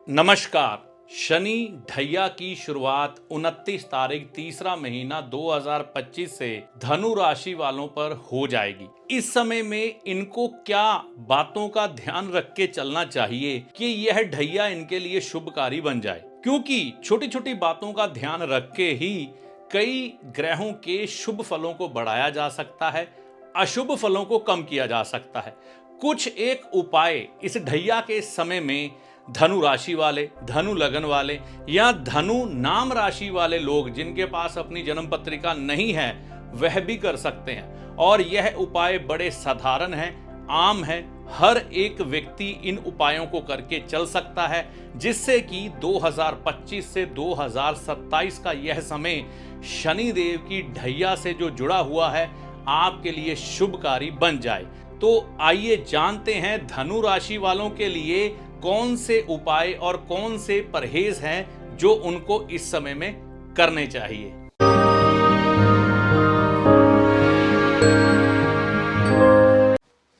नमस्कार। शनि ढैया की शुरुआत 29 तारीख तीसरा महीना 2025 से धनु राशि वालों पर हो जाएगी। इस समय में इनको क्या बातों का ध्यान रख के चलना चाहिए कि यह ढैया इनके लिए शुभकारी बन जाए, क्योंकि छोटी छोटी बातों का ध्यान रख के ही कई ग्रहों के शुभ फलों को बढ़ाया जा सकता है, अशुभ फलों को कम किया जा सकता है। कुछ एक उपाय इस ढैया के समय में धनु राशि वाले, धनु लगन वाले या धनु नाम राशि वाले लोग जिनके पास अपनी जन्म पत्रिका नहीं है वह भी कर सकते हैं। और यह उपाय बड़े साधारण हैं, आम है, हर एक व्यक्ति इन उपायों को करके चल सकता है, जिससे कि 2025 से 2027 का यह समय शनिदेव की ढैया से जो जुड़ा हुआ है आपके लिए शुभकारी बन जाए। तो आइए जानते हैं धनु राशि वालों के लिए कौन से उपाय और कौन से परहेज हैं जो उनको इस समय में करने चाहिए।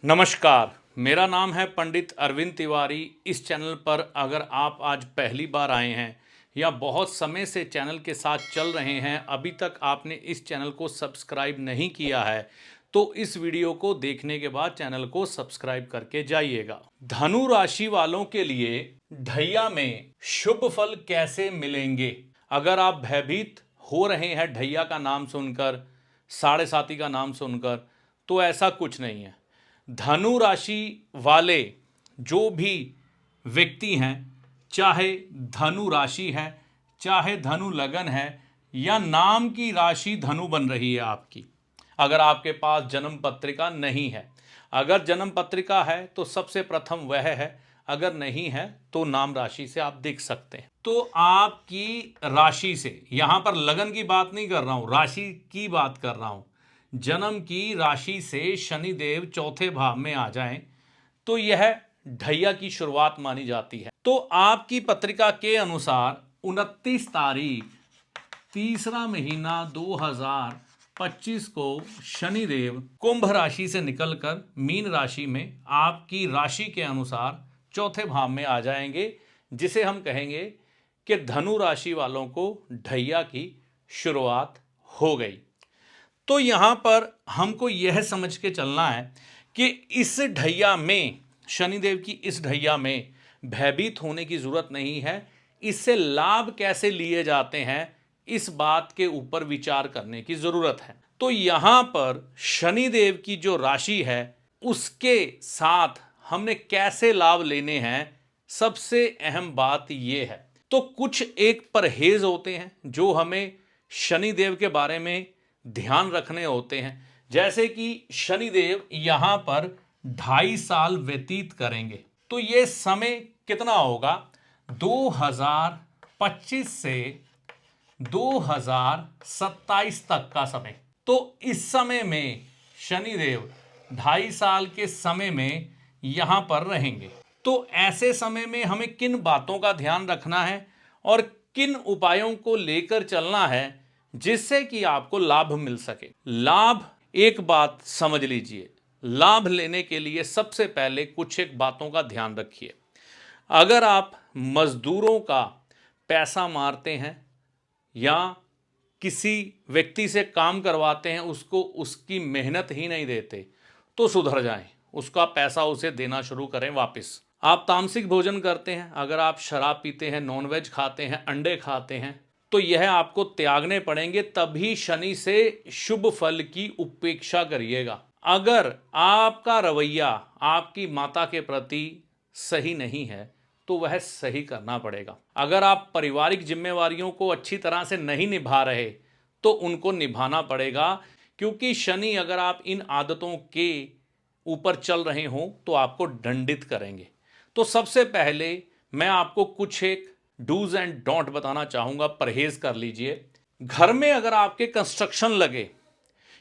नमस्कार, मेरा नाम है पंडित अरविंद तिवारी। इस चैनल पर अगर आप आज पहली बार आए हैं या बहुत समय से चैनल के साथ चल रहे हैं, अभी तक आपने इस चैनल को सब्सक्राइब नहीं किया है, तो इस वीडियो को देखने के बाद चैनल को सब्सक्राइब करके जाइएगा। धनु राशि वालों के लिए ढैया में शुभ फल कैसे मिलेंगे? अगर आप भयभीत हो रहे हैं ढैया का नाम सुनकर, साढ़े साती का नाम सुनकर, तो ऐसा कुछ नहीं है। धनु राशि वाले जो भी व्यक्ति हैं, चाहे धनु राशि है, चाहे धनु लगन है, या नाम की राशि धनु बन रही है आपकी, अगर आपके पास जन्म पत्रिका नहीं है, अगर जन्म पत्रिका है तो सबसे प्रथम वह है, अगर नहीं है तो नाम राशि से आप देख सकते हैं। तो आपकी राशि से, यहां पर लगन की बात नहीं कर रहा हूं, राशि की बात कर रहा हूं, जन्म की राशि से शनिदेव चौथे भाव में आ जाएं तो यह ढैया की शुरुआत मानी जाती है। तो आपकी पत्रिका के अनुसार 29 तारीख तीसरा महीना 2025 को शनिदेव कुंभ राशि से निकलकर मीन राशि में आपकी राशि के अनुसार चौथे भाव में आ जाएंगे, जिसे हम कहेंगे कि धनु राशि वालों को ढैया की शुरुआत हो गई। तो यहां पर हमको यह समझ के चलना है कि इस ढैया में, शनिदेव की इस ढैया में भयभीत होने की जरूरत नहीं है। इससे लाभ कैसे लिए जाते हैं, इस बात के ऊपर विचार करने की जरूरत है। तो यहां पर शनिदेव की जो राशि है उसके साथ हमने कैसे लाभ लेने हैं, सबसे अहम बात यह है। तो कुछ एक परहेज होते हैं जो हमें शनिदेव के बारे में ध्यान रखने होते हैं। जैसे कि शनिदेव यहां पर 2.5 साल व्यतीत करेंगे, तो यह समय कितना होगा? 2025 से 2027 तक का समय। तो इस समय में शनिदेव 2.5 साल के समय में यहां पर रहेंगे। तो ऐसे समय में हमें किन बातों का ध्यान रखना है और किन उपायों को लेकर चलना है जिससे कि आपको लाभ मिल सके। लाभ, एक बात समझ लीजिए, लाभ लेने के लिए सबसे पहले कुछ एक बातों का ध्यान रखिए। अगर आप मजदूरों का पैसा मारते हैं या किसी व्यक्ति से काम करवाते हैं, उसको उसकी मेहनत ही नहीं देते, तो सुधर जाएं, उसका पैसा उसे देना शुरू करें वापस। आप तामसिक भोजन करते हैं, अगर आप शराब पीते हैं, नॉनवेज खाते हैं, अंडे खाते हैं, तो यह आपको त्यागने पड़ेंगे, तभी शनि से शुभ फल की उपेक्षा करिएगा। अगर आपका रवैया आपकी माता के प्रति सही नहीं है तो वह सही करना पड़ेगा। अगर आप पारिवारिक जिम्मेवारियों को अच्छी तरह से नहीं निभा रहे तो उनको निभाना पड़ेगा, क्योंकि शनि अगर आप इन आदतों के ऊपर चल रहे हो तो आपको दंडित करेंगे। तो सबसे पहले मैं आपको कुछ एक डूज एंड डोंट बताना चाहूंगा, परहेज कर लीजिए। घर में अगर आपके कंस्ट्रक्शन लगे,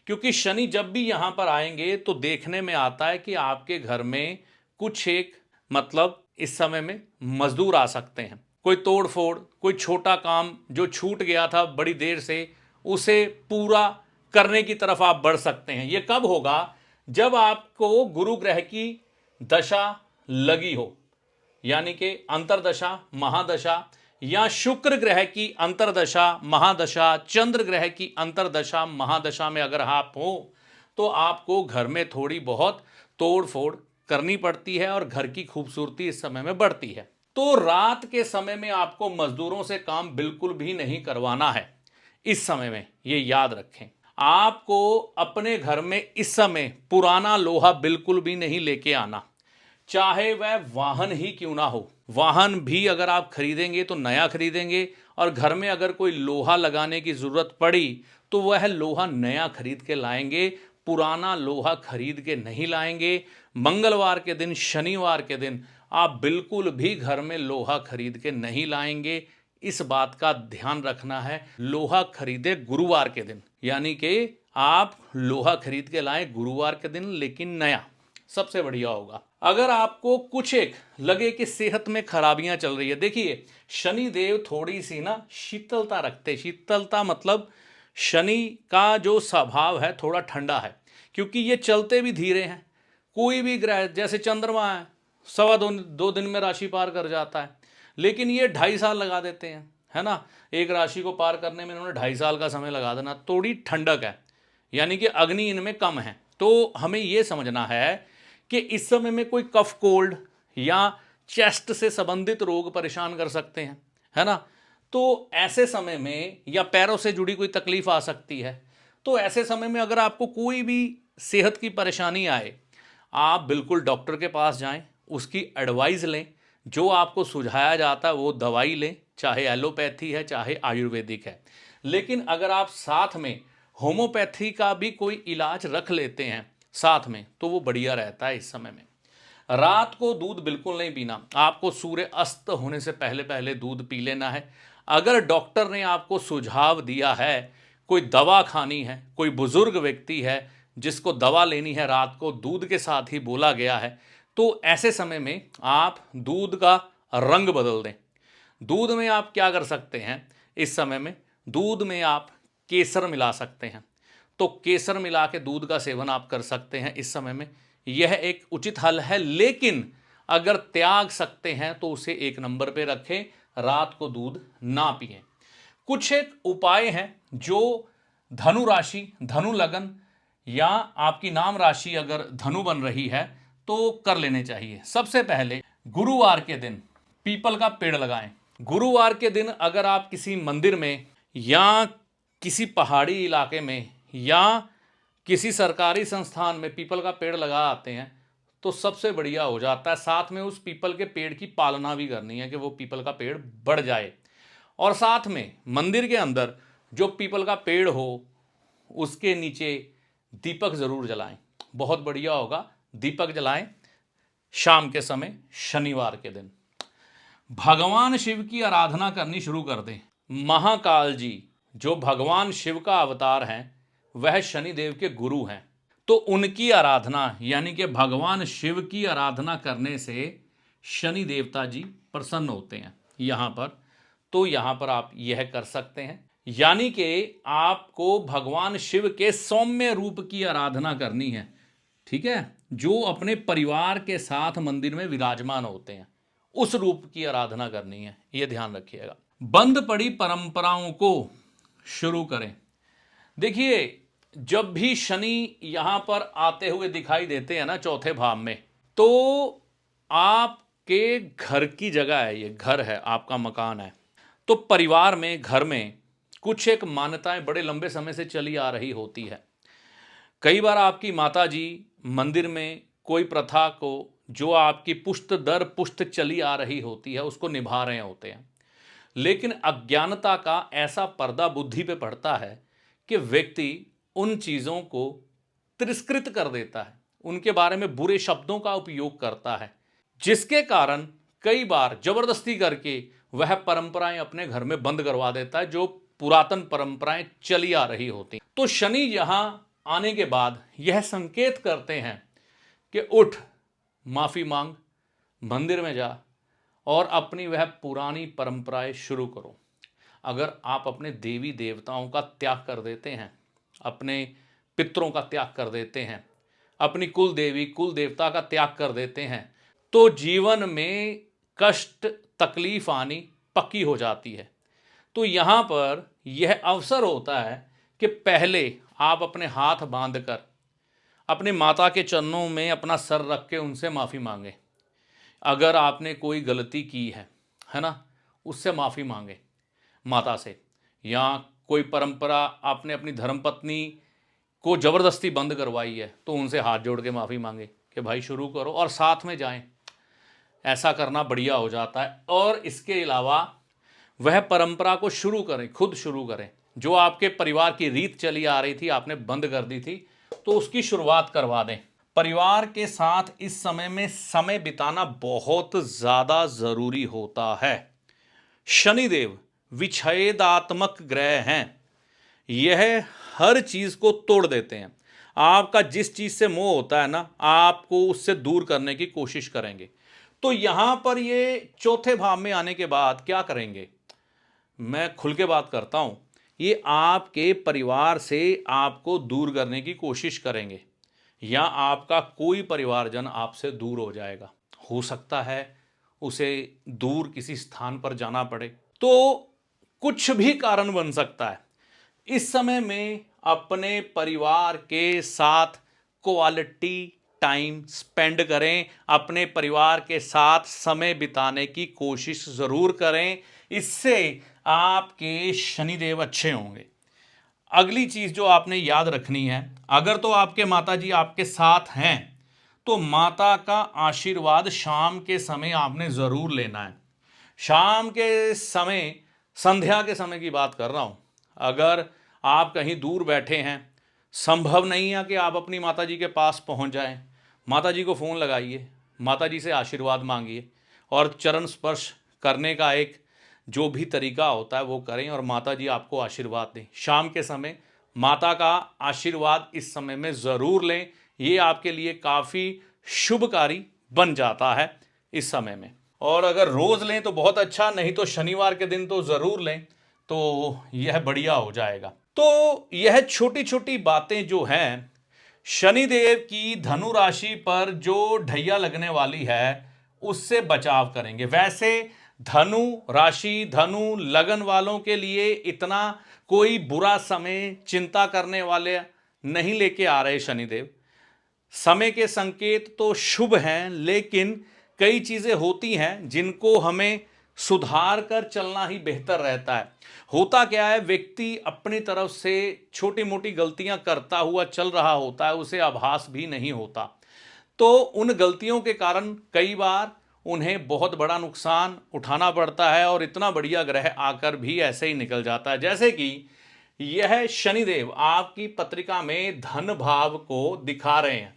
क्योंकि शनि जब भी यहां पर आएंगे तो देखने में आता है कि आपके घर में कुछ एक, मतलब इस समय में मजदूर आ सकते हैं, कोई तोड़ फोड़, कोई छोटा काम जो छूट गया था बड़ी देर से, उसे पूरा करने की तरफ आप बढ़ सकते हैं। यह कब होगा? जब आपको गुरु ग्रह की दशा लगी हो, यानी कि अंतर्दशा, महादशा या शुक्र ग्रह की अंतर्दशा, महादशा, चंद्र ग्रह की अंतर्दशा, महादशा में अगर आप हो तो आपको घर में थोड़ी बहुत तोड़ फोड़ करनी पड़ती है और घर की खूबसूरती इस समय में बढ़ती है। तो रात के समय में आपको मजदूरों से काम बिल्कुल भी नहीं करवाना है इस समय में, ये याद रखें। आपको अपने घर में इस समय पुराना लोहा बिल्कुल भी नहीं लेके आना, चाहे वह वाहन ही क्यों ना हो। वाहन भी अगर आप खरीदेंगे तो नया खरीदेंगे, और घर में अगर कोई लोहा लगाने की जरूरत पड़ी तो वह लोहा नया खरीद के लाएंगे, पुराना लोहा खरीद के नहीं लाएंगे। मंगलवार के दिन, शनिवार के दिन आप बिल्कुल भी घर में लोहा खरीद के नहीं लाएंगे। इस बात का ध्यान रखना है। लोहा खरीदे गुरुवार के दिन, यानी कि आप लोहा खरीद के लाएं गुरुवार के दिन, लेकिन नया, सबसे बढ़िया होगा। अगर आपको कुछ एक लगे कि सेहत में खराबियां चल रही है, देखिए शनि देव थोड़ी सी ना शीतलता रखते। शीतलता मतलब शनि का जो स्वभाव है थोड़ा ठंडा है, क्योंकि ये चलते भी धीरे हैं। कोई भी ग्रह, जैसे चंद्रमा है, सवा दो दिन में राशि पार कर जाता है, लेकिन ये 2.5 साल लगा देते हैं, है ना। एक राशि को पार करने में इन्होंने 2.5 साल का समय लगा देना। थोड़ी ठंडक है, यानी कि अग्नि इनमें कम है। तो हमें यह समझना है कि इस समय में कोई कफ कोल्ड या चेस्ट से संबंधित रोग परेशान कर सकते हैं, है ना। तो ऐसे समय में, या पैरों से जुड़ी कोई तकलीफ आ सकती है। तो ऐसे समय में अगर आपको कोई भी सेहत की परेशानी आए, आप बिल्कुल डॉक्टर के पास जाएं, उसकी एडवाइस लें, जो आपको सुझाया जाता है वो दवाई लें, चाहे एलोपैथी है चाहे आयुर्वेदिक है। लेकिन अगर आप साथ में होम्योपैथी का भी कोई इलाज रख लेते हैं साथ में, तो वो बढ़िया रहता है इस समय में। रात को दूध बिल्कुल नहीं पीना, आपको सूर्य अस्त होने से पहले पहले दूध पी लेना है। अगर डॉक्टर ने आपको सुझाव दिया है, कोई दवा खानी है, कोई बुजुर्ग व्यक्ति है जिसको दवा लेनी है, रात को दूध के साथ ही बोला गया है, तो ऐसे समय में आप दूध का रंग बदल दें। दूध में आप क्या कर सकते हैं इस समय में, दूध में आप केसर मिला सकते हैं। तो केसर मिला के दूध का सेवन आप कर सकते हैं इस समय में, यह एक उचित हल है। लेकिन अगर त्याग सकते हैं तो उसे 1 नंबर पे रखें, रात को दूध ना पिएं। कुछ एक उपाय हैं जो धनु राशि, धनु लगन या आपकी नाम राशि अगर धनु बन रही है तो कर लेने चाहिए। सबसे पहले गुरुवार के दिन पीपल का पेड़ लगाएं। गुरुवार के दिन अगर आप किसी मंदिर में या किसी पहाड़ी इलाके में या किसी सरकारी संस्थान में पीपल का पेड़ लगा आते हैं तो सबसे बढ़िया हो जाता है। साथ में उस पीपल के पेड़ की पालना भी करनी है कि वो पीपल का पेड़ बढ़ जाए, और साथ में मंदिर के अंदर जो पीपल का पेड़ हो उसके नीचे दीपक जरूर जलाएं, बहुत बढ़िया होगा। दीपक जलाएं शाम के समय, शनिवार के दिन। भगवान शिव की आराधना करनी शुरू कर दें। महाकाल जी जो भगवान शिव का अवतार हैं, वह शनिदेव के गुरु हैं। तो उनकी आराधना, यानी कि भगवान शिव की आराधना करने से शनि देवता जी प्रसन्न होते हैं यहाँ पर। तो यहाँ पर आप यह कर सकते हैं, यानी कि आपको भगवान शिव के सौम्य रूप की आराधना करनी है, ठीक है, जो अपने परिवार के साथ मंदिर में विराजमान होते हैं, उस रूप की आराधना करनी है, यह ध्यान रखिएगा। बंद पड़ी परंपराओं को शुरू करें। देखिए जब भी शनि यहां पर आते हुए दिखाई देते हैं ना चौथे भाव में, तो आपके घर की जगह है, ये घर है, आपका मकान है, तो परिवार में, घर में कुछ एक मान्यताएं बड़े लंबे समय से चली आ रही होती है। कई बार आपकी माता जी मंदिर में कोई प्रथा को, जो आपकी पुश्त दर पुश्त चली आ रही होती है, उसको निभा रहे होते हैं। लेकिन अज्ञानता का ऐसा पर्दा बुद्धि पे पड़ता है कि व्यक्ति उन चीज़ों को तिरस्कृत कर देता है, उनके बारे में बुरे शब्दों का उपयोग करता है, जिसके कारण कई बार जबरदस्ती करके वह परंपराएं अपने घर में बंद करवा देता है, जो पुरातन परंपराएं चली आ रही होती। तो शनि यहां आने के बाद यह संकेत करते हैं कि उठ, माफी मांग, मंदिर में जा और अपनी वह पुरानी परंपराएं शुरू करो। अगर आप अपने देवी देवताओं का त्याग कर देते हैं, अपने पितरों का त्याग कर देते हैं, अपनी कुल देवी कुल देवता का त्याग कर देते हैं, तो जीवन में कष्ट तकलीफ आनी पक्की हो जाती है। तो यहाँ पर यह अवसर होता है कि पहले आप अपने हाथ बांधकर अपने माता के चरणों में अपना सर रख के उनसे माफ़ी मांगे। अगर आपने कोई गलती की है ना, उससे माफ़ी मांगे माता से। या कोई परंपरा आपने अपनी धर्मपत्नी को ज़बरदस्ती बंद करवाई है तो उनसे हाथ जोड़ के माफ़ी मांगे कि भाई शुरू करो और साथ में जाएं। ऐसा करना बढ़िया हो जाता है। और इसके अलावा वह परंपरा को शुरू करें, खुद शुरू करें। जो आपके परिवार की रीत चली आ रही थी, आपने बंद कर दी थी, तो उसकी शुरुआत करवा दें। परिवार के साथ इस समय में समय बिताना बहुत ज़्यादा ज़रूरी होता है। शनिदेव विच्छेदात्मक ग्रह हैं। यह हर चीज़ को तोड़ देते हैं। आपका जिस चीज़ से मोह होता है ना, आपको उससे दूर करने की कोशिश करेंगे। तो यहाँ पर ये चौथे भाव में आने के बाद क्या करेंगे, मैं खुल के बात करता हूँ। ये आपके परिवार से आपको दूर करने की कोशिश करेंगे या आपका कोई परिवारजन आपसे दूर हो जाएगा। हो सकता है उसे दूर किसी स्थान पर जाना पड़े, तो कुछ भी कारण बन सकता है। इस समय में अपने परिवार के साथ क्वालिटी टाइम स्पेंड करें। अपने परिवार के साथ समय बिताने की कोशिश ज़रूर करें। इससे आपके शनिदेव अच्छे होंगे। अगली चीज़ जो आपने याद रखनी है, अगर तो आपके माता जी आपके साथ हैं तो माता का आशीर्वाद शाम के समय आपने ज़रूर लेना है। शाम के समय, संध्या के समय की बात कर रहा हूँ। अगर आप कहीं दूर बैठे हैं, संभव नहीं है कि आप अपनी माता जी के पास पहुँच जाएं, माता जी को फ़ोन लगाइए, माता जी से आशीर्वाद मांगिए और चरण स्पर्श करने का एक जो भी तरीका होता है वो करें और माता जी आपको आशीर्वाद दें। शाम के समय माता का आशीर्वाद इस समय में ज़रूर लें। ये आपके लिए काफ़ी शुभकारी बन जाता है इस समय में। और अगर रोज़ लें तो बहुत अच्छा, नहीं तो शनिवार के दिन तो ज़रूर लें, तो यह बढ़िया हो जाएगा। तो यह छोटी छोटी बातें जो हैं, शनिदेव की धनु राशि पर जो ढैया लगने वाली है उससे बचाव करेंगे। वैसे धनु राशि, धनु लगन वालों के लिए इतना कोई बुरा समय चिंता करने वाले नहीं लेके आ रहे शनिदेव। समय के संकेत तो शुभ हैं, लेकिन कई चीज़ें होती हैं जिनको हमें सुधार कर चलना ही बेहतर रहता है। होता क्या है, व्यक्ति अपनी तरफ से छोटी मोटी गलतियां करता हुआ चल रहा होता है, उसे आभास भी नहीं होता। तो उन गलतियों के कारण कई बार उन्हें बहुत बड़ा नुकसान उठाना पड़ता है और इतना बढ़िया ग्रह आकर भी ऐसे ही निकल जाता है। जैसे कि यह शनिदेव आपकी पत्रिका में धन भाव को दिखा रहे हैं,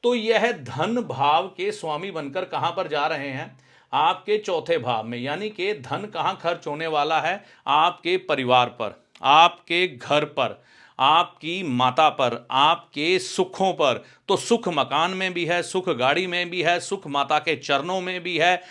तो यह धन भाव के स्वामी बनकर कहां पर जा रहे हैं, आपके चौथे भाव में। यानी कि धन कहां खर्च होने वाला है, आपके परिवार पर, आपके घर पर, आपकी माता पर, आपके सुखों पर। तो सुख मकान में भी है, सुख गाड़ी में भी है, सुख माता के चरणों में भी है,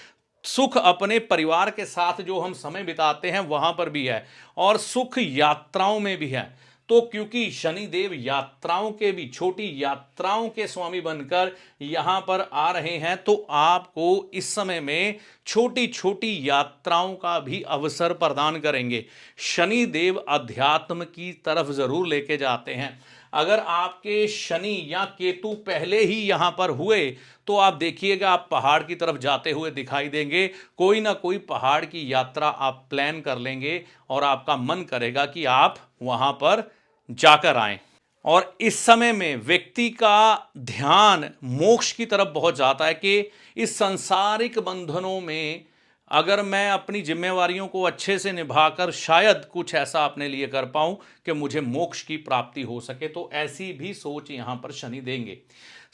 सुख अपने परिवार के साथ जो हम समय बिताते हैं वहां पर भी है, और सुख यात्राओं में भी है। तो क्योंकि शनिदेव यात्राओं के भी, छोटी यात्राओं के स्वामी बनकर यहां पर आ रहे हैं, तो आपको इस समय में छोटी छोटी यात्राओं का भी अवसर प्रदान करेंगे। शनिदेव अध्यात्म की तरफ जरूर लेके जाते हैं। अगर आपके शनि या केतु पहले ही यहां पर हुए तो आप देखिएगा, आप पहाड़ की तरफ जाते हुए दिखाई देंगे। कोई ना कोई पहाड़ की यात्रा आप प्लान कर लेंगे और आपका मन करेगा कि आप वहां पर जाकर आएं। और इस समय में व्यक्ति का ध्यान मोक्ष की तरफ बहुत जाता है कि इस सांसारिक बंधनों में अगर मैं अपनी जिम्मेवारियों को अच्छे से निभाकर शायद कुछ ऐसा अपने लिए कर पाऊं कि मुझे मोक्ष की प्राप्ति हो सके, तो ऐसी भी सोच यहां पर शनि देंगे।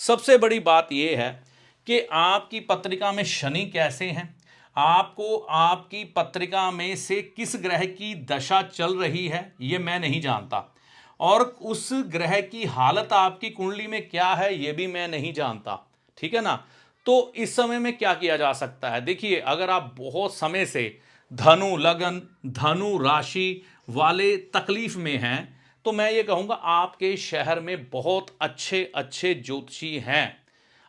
सबसे बड़ी बात यह है कि आपकी पत्रिका में शनि कैसे हैं, आपको आपकी पत्रिका में से किस ग्रह की दशा चल रही है ये मैं नहीं जानता, और उस ग्रह की हालत आपकी कुंडली में क्या है ये भी मैं नहीं जानता। ठीक है ना। तो इस समय में क्या किया जा सकता है, देखिए, अगर आप बहुत समय से धनु लगन, धनु राशि वाले तकलीफ में हैं, तो मैं ये कहूँगा आपके शहर में बहुत अच्छे अच्छे ज्योतिषी हैं,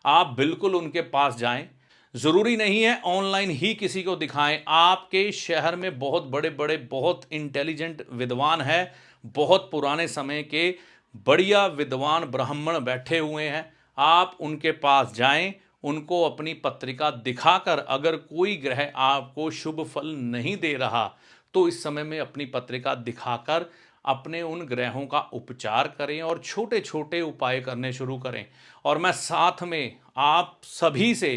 आप बिल्कुल उनके पास जाएं। ज़रूरी नहीं है ऑनलाइन ही किसी को दिखाएं। आपके शहर में बहुत बड़े बड़े बहुत इंटेलिजेंट विद्वान है, बहुत पुराने समय के बढ़िया विद्वान ब्राह्मण बैठे हुए हैं। आप उनके पास जाएं, उनको अपनी पत्रिका दिखाकर अगर कोई ग्रह आपको शुभ फल नहीं दे रहा तो इस समय में अपनी पत्रिका दिखाकर अपने उन ग्रहों का उपचार करें और छोटे छोटे उपाय करने शुरू करें। और मैं साथ में आप सभी से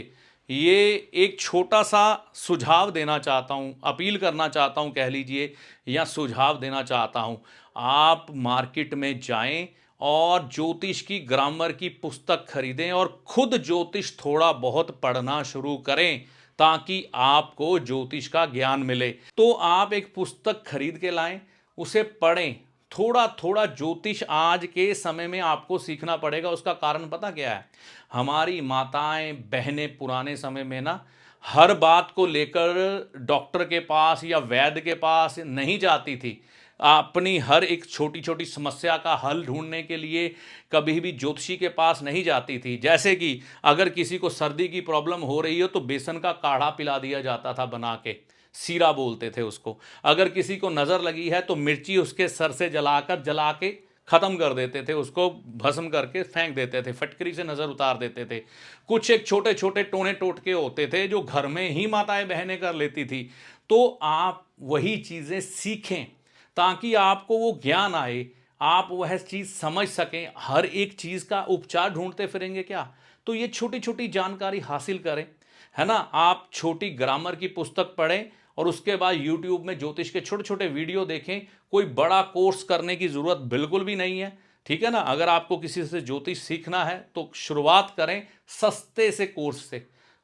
ये एक छोटा सा सुझाव देना चाहता हूँ, अपील करना चाहता हूँ कह लीजिए, या सुझाव देना चाहता हूँ। आप मार्केट में जाएं और ज्योतिष की ग्रामर की पुस्तक खरीदें और खुद ज्योतिष थोड़ा बहुत पढ़ना शुरू करें ताकि आपको ज्योतिष का ज्ञान मिले। तो आप एक पुस्तक खरीद के लाएं, उसे पढ़ें, थोड़ा थोड़ा ज्योतिष आज के समय में आपको सीखना पड़ेगा। उसका कारण पता क्या है? हमारी माताएं बहनें पुराने समय में ना हर बात को लेकर डॉक्टर के पास या वैद्य के पास नहीं जाती थी। अपनी हर एक छोटी छोटी समस्या का हल ढूंढने के लिए कभी भी ज्योतिषी के पास नहीं जाती थी। जैसे कि अगर किसी को सर्दी की प्रॉब्लम हो रही हो तो बेसन का काढ़ा पिला दिया जाता था बना के, सीरा बोलते थे उसको। अगर किसी को नज़र लगी है तो मिर्ची उसके सर से जला के ख़त्म कर देते थे, उसको भस्म करके फेंक देते थे, फटकरी से नज़र उतार देते थे। कुछ एक छोटे छोटे टोने टोटके होते थे जो घर में ही माताएं बहनें कर लेती थी। तो आप वही चीज़ें सीखें ताकि आपको वो ज्ञान आए, आप वह चीज़ समझ सकें। हर एक चीज़ का उपचार ढूंढते फिरेंगे क्या? तो ये छोटी छोटी जानकारी हासिल करें, है ना। आप छोटी ग्रामर की पुस्तक पढ़ें और उसके बाद यूट्यूब में ज्योतिष के छोटे छोटे वीडियो देखें। कोई बड़ा कोर्स करने की ज़रूरत बिल्कुल भी नहीं है, ठीक है ना। अगर आपको किसी से ज्योतिष सीखना है तो शुरुआत करें सस्ते से कोर्स से,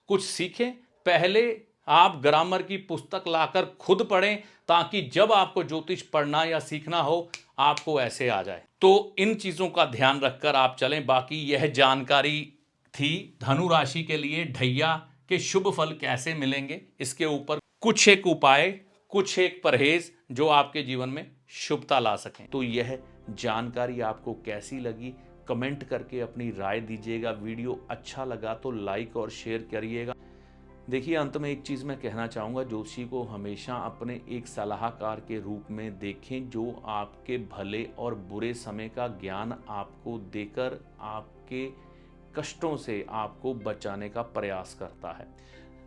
कुछ सीखें। पहले आप ग्रामर की पुस्तक लाकर खुद पढ़ें ताकि जब आपको ज्योतिष पढ़ना या सीखना हो आपको ऐसे आ जाए। तो इन चीज़ों का ध्यान रखकर आप चलें। बाकी यह जानकारी थी धनु राशि के लिए ढैया के शुभ फल कैसे मिलेंगे, इसके ऊपर कुछ एक उपाय, कुछ एक परहेज जो आपके जीवन में शुभता ला सकें। तो यह जानकारी आपको कैसी लगी कमेंट करके अपनी राय दीजिएगा। वीडियो अच्छा लगा तो लाइक और शेयर करिएगा। देखिए, अंत में एक चीज़ मैं कहना चाहूँगा, ज्योतिषी को हमेशा अपने एक सलाहकार के रूप में देखें जो आपके भले और बुरे समय का ज्ञान आपको देकर आपके कष्टों से आपको बचाने का प्रयास करता है।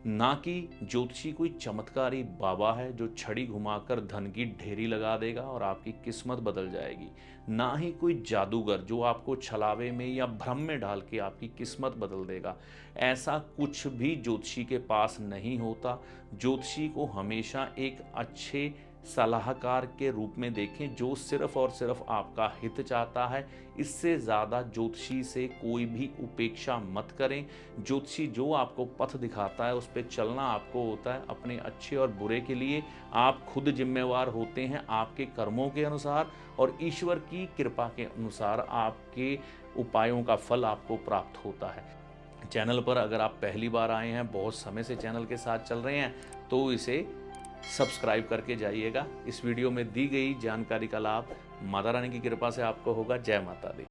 ना कि ज्योतिषी कोई चमत्कारी बाबा है जो छड़ी घुमाकर धन की ढेरी लगा देगा और आपकी किस्मत बदल जाएगी। ना ही कोई जादूगर जो आपको छलावे में या भ्रम में डाल के आपकी किस्मत बदल देगा। ऐसा कुछ भी ज्योतिषी के पास नहीं होता। ज्योतिषी को हमेशा एक अच्छे सलाहकार के रूप में देखें जो सिर्फ और सिर्फ आपका हित चाहता है। इससे ज़्यादा ज्योतिषी से कोई भी उपेक्षा मत करें। ज्योतिषी जो आपको पथ दिखाता है उस पर चलना आपको होता है। अपने अच्छे और बुरे के लिए आप खुद जिम्मेवार होते हैं, आपके कर्मों के अनुसार और ईश्वर की कृपा के अनुसार आपके उपायों का फल आपको प्राप्त होता है। चैनल पर अगर आप पहली बार आए हैं, बहुत समय से चैनल के साथ चल रहे हैं, तो इसे सब्सक्राइब करके जाइएगा। इस वीडियो में दी गई जानकारी का लाभ माता रानी की कृपा से आपको होगा। जय माता दी।